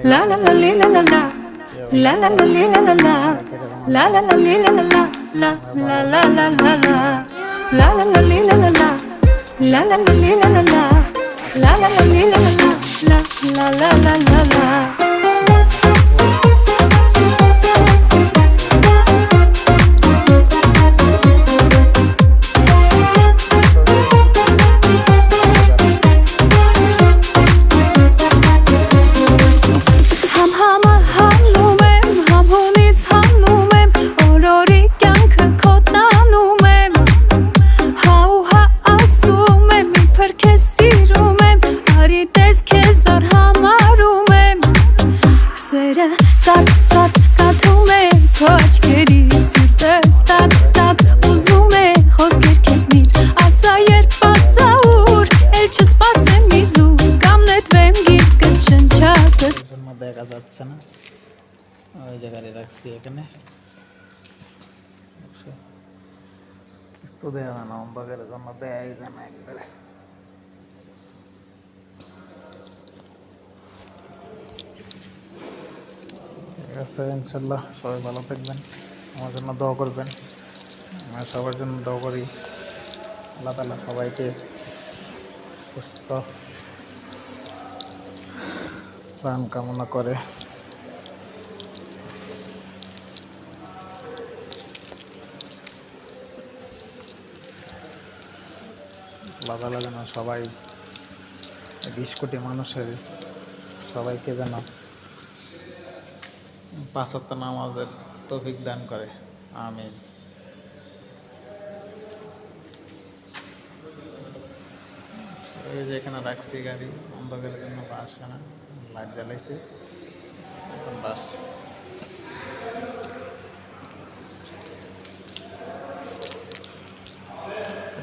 La la la li la la la. La la la li la la la. La la la li la la la. La la la la la la. La la la li la la la. La la la li la la la. La la la li la la la. La la la la la. দেখা যাচ্ছে না, ওই জায়গায় রাখছি এখানে কিছু দেওয়া যায় না, অন্ধকারের জন্য দেয়াই যায় না একবারে। ঠিক আছে, ইনশাল্লাহ সবাই ভালো থাকবেন, আমার জন্য দোয়া করবেন, আমি সবার জন্য দোয়া করি। আল্লাহ তাআলা সবাইকে সুস্থ প্রাণ কামনা করে। আল্লাহ তাআলা যেন সবাই 20 কোটি মানুষের সবাইকে যেন 5 ওয়াক্ত নামাজের তৌফিক দান করে, আমিন। এই যে এখানে রাখছি গাড়ি, অন্ধকারের জন্য বাস না, লাইট জ্বালাইছি, এখন বাস।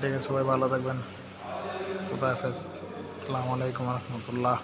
ঠিক আছে, সবাই ভালো থাকবেন, খুদা হাফেজ, আসসালামু আলাইকুম রহমতুল্লাহ।